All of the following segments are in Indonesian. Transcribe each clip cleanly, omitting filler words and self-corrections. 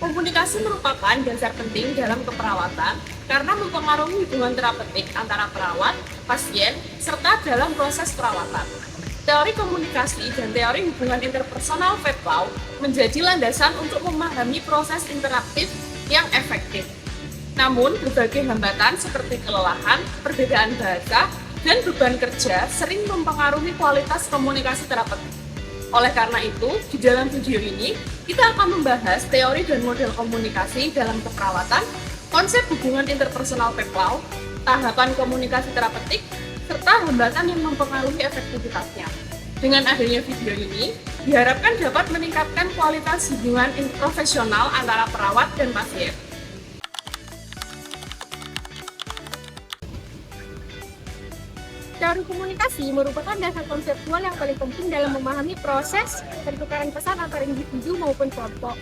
Komunikasi merupakan dasar penting dalam keperawatan karena mempengaruhi hubungan terapeutik antara perawat, pasien, serta dalam proses perawatan. Teori komunikasi dan teori hubungan interpersonal Vetlau menjadi landasan untuk memahami proses interaktif yang efektif. Namun, berbagai hambatan seperti kelelahan, perbedaan bahasa, dan beban kerja sering mempengaruhi kualitas komunikasi terapeutik. Oleh karena itu, di dalam video ini, kita akan membahas teori dan model komunikasi dalam keperawatan, konsep hubungan interpersonal Vetlau, tahapan komunikasi terapeutik, serta hambatan yang mempengaruhi efektivitasnya. Dengan adanya video ini, diharapkan dapat meningkatkan kualitas hubungan interprofesional antara perawat dan pasien. Teori komunikasi merupakan dasar konseptual yang paling penting dalam memahami proses pertukaran pesan antara individu maupun kelompok.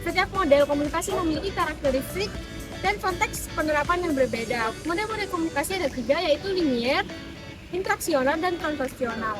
Setiap model komunikasi memiliki karakteristik dan konteks penerapan yang berbeda. Model-model komunikasi ada 3, yaitu linier, interaksional, dan transaksional.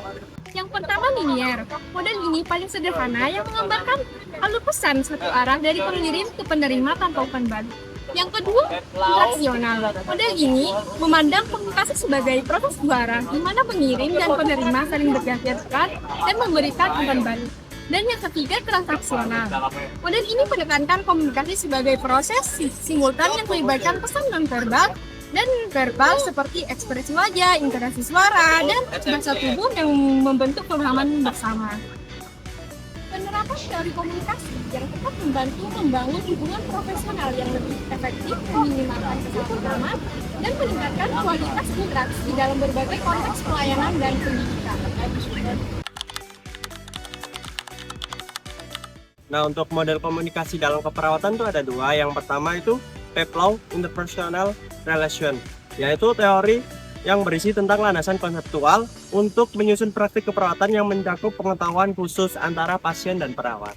Yang pertama linier. Model ini paling sederhana yang menggambarkan alur pesan satu arah dari pengirim ke penerima tanpa umpan balik. Yang kedua, interaksional. Model ini memandang komunikasi sebagai proses dua arah, di mana pengirim dan penerima saling bergantian dan memberikan umpan balik. Dan yang ketiga, transaksional. Model ini menekankan komunikasi sebagai proses simultan yang melibatkan pesan non-verbal dan verbal seperti ekspresi wajah, intonasi suara, dan bahasa tubuh yang membentuk pemahaman bersama. Penerapan teori komunikasi yang tepat membantu membangun hubungan profesional yang lebih efektif, meminimalkan kesalahpahaman, dan meningkatkan kualitas interaksi dalam berbagai konteks pelayanan dan pendidikan. Nah, untuk model komunikasi dalam keperawatan itu ada 2. Yang pertama itu Vetlau Interpersonal Relation, yaitu teori yang berisi tentang landasan konseptual untuk menyusun praktik keperawatan yang mencakup pengetahuan khusus antara pasien dan perawat.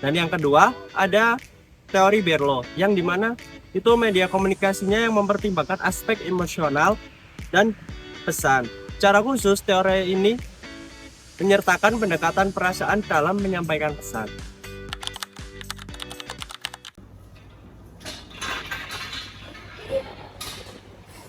Dan yang kedua, ada teori Berlo, yang dimana itu media komunikasinya yang mempertimbangkan aspek emosional dan pesan. Secara khusus, teori ini menyertakan pendekatan perasaan dalam menyampaikan pesan.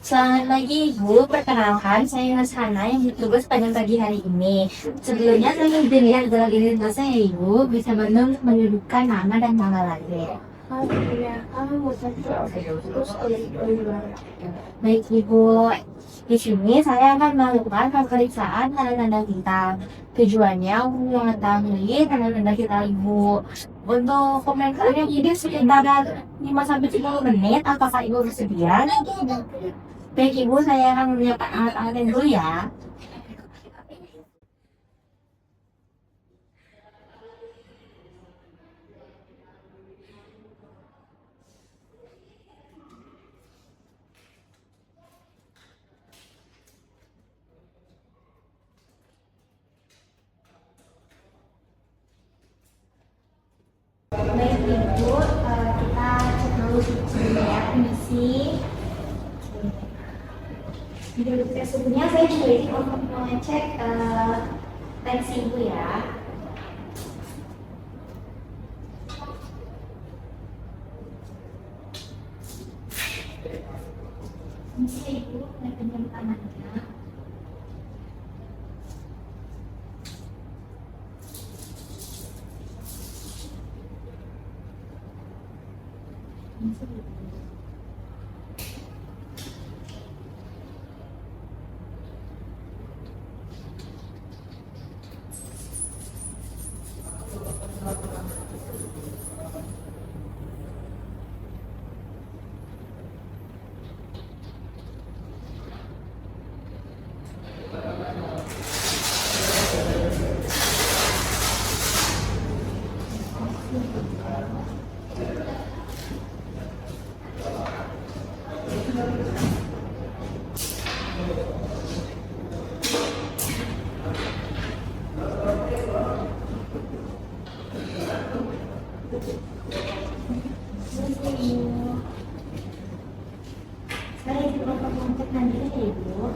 Selamat pagi Ibu, perkenalkan saya Hana yang bertugas pada pagi hari ini. Sebelumnya saya ingin dilihat dalam identitas saya Ibu, bisa bantu menyebutkan nama dan tanggal lahir. Baik Ibu, di sini saya akan melakukan pemeriksaan tanda-tanda vital. Tujuannya untuk mengetahui tanda-tanda vital Ibu. Untuk pemeriksaannya ini sekitar 5-10 menit, apakah Ibu bersedia? Baik Ibu, saya akan menyiapkan alat-alatnya dulu ya. Baik Ibu, kita cek dulu suhunya ya, kondisi. Di dalam tes suhunya saya juga ini untuk mengecek tensi Ibu ya. Bisa Ibu, pinjam tangannya. Bisa Ibu. Saya juga mengecek nanti ya Ibu.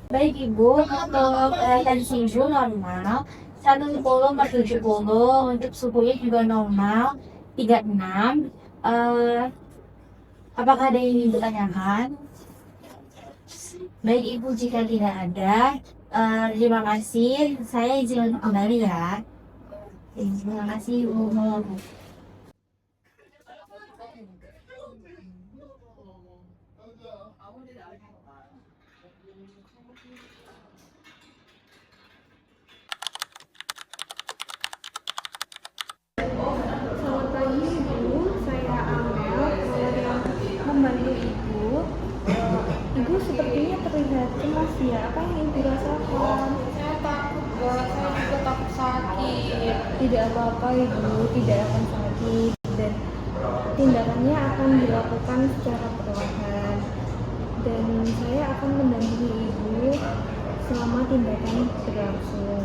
Baik Ibu, untuk tensi Ibu normal 110/70, untuk suhunya juga normal 36. Apakah ada yang ingin ditanyakan? Baik Ibu, jika tidak ada, terima kasih. Saya izin untuk kembali ya. Terima kasih Ibu. Selamat pagi Ibu, saya Amel, saya yang membantu Ibu. Ibu sepertinya terlihat cemas ya, apa yang Ibu rasakan? Saya takut, Mbak. Saya juga takut sakit. Tidak apa-apa Ibu, tidak akan sakit dan tindakannya akan dilakukan secara perlahan. Dan saya akan mendampingi Ibu selama tindakan berlangsung.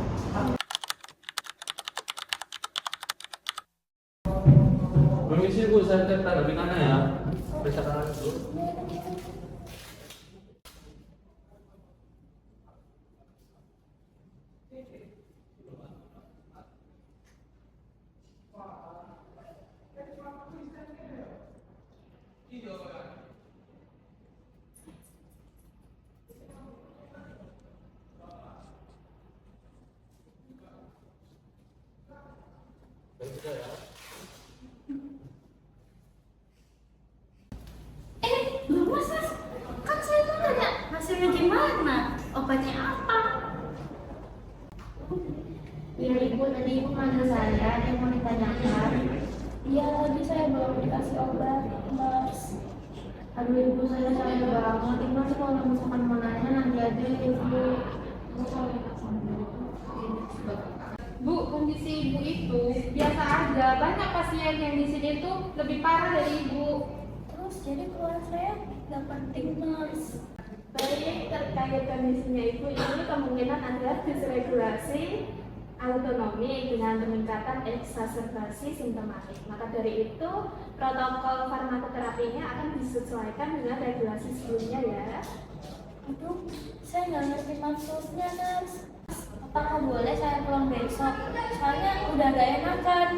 Permisi Bu, saya cek tanda binatang ya. Periksa tangan dulu. Mas, kan saya tuh nanya hasilnya gimana? Obatnya apa? Ya Ibu, tadi Ibu manggil saya, ada yang mau ditanyakan. Iya, tadi saya baru dikasih obat, Mas. Aduh Ibu, saya capek banget. Ibu nanti kalau misalkan mau nanya nanti aja Ibu. Bu, kondisi Ibu itu biasa aja. Banyak pasien yang di sini tuh lebih parah dari Ibu. Terus jadi keluar saya nggak penting, Mas. Baik, terkait kondisinya Ibu ini kemungkinan ada dysregulasi autonomi dengan peningkatan eksaserbasi simptomatik. Maka dari itu, protokol farmakoterapinya akan disesuaikan dengan regulasi sebelumnya ya. Aduh, saya nggak ngerti maksudnya, Mas. Apakah boleh saya pulang besok? Soalnya udah nggak enakan.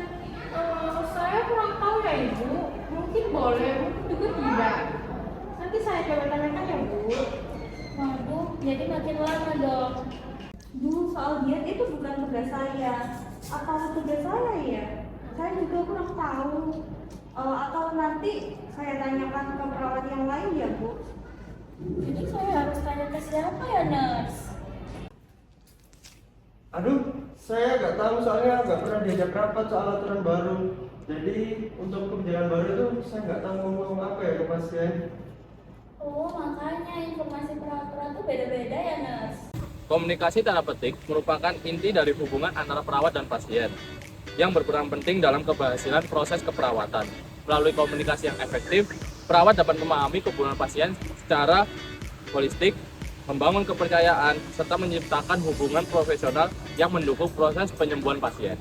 Saya kurang tahu ya Ibu. Mungkin boleh, mungkin juga tidak. Nanti saya coba tanyakan ya Bu. Waduh, jadi makin lama dong. Bu, soal diet itu bukan tugas saya. Atau tugas saya ya? Saya juga kurang tahu. Atau nanti saya tanyakan ke perawat yang lain ya, Bu. Jadi saya harus tanya ke siapa ya, Nurse? Aduh, saya nggak tahu soalnya nggak pernah diajak rapat soal aturan baru. Jadi untuk kebijakan baru itu saya nggak tahu ngomong apa ya ke pasien. Oh, makanya informasi peraturan tuh beda-beda ya, Nurse. Komunikasi tanda petik merupakan inti dari hubungan antara perawat dan pasien yang berperan penting dalam keberhasilan proses keperawatan. Melalui komunikasi yang efektif, perawat dapat memahami kebutuhan pasien secara holistik, membangun kepercayaan, serta menciptakan hubungan profesional yang mendukung proses penyembuhan pasien.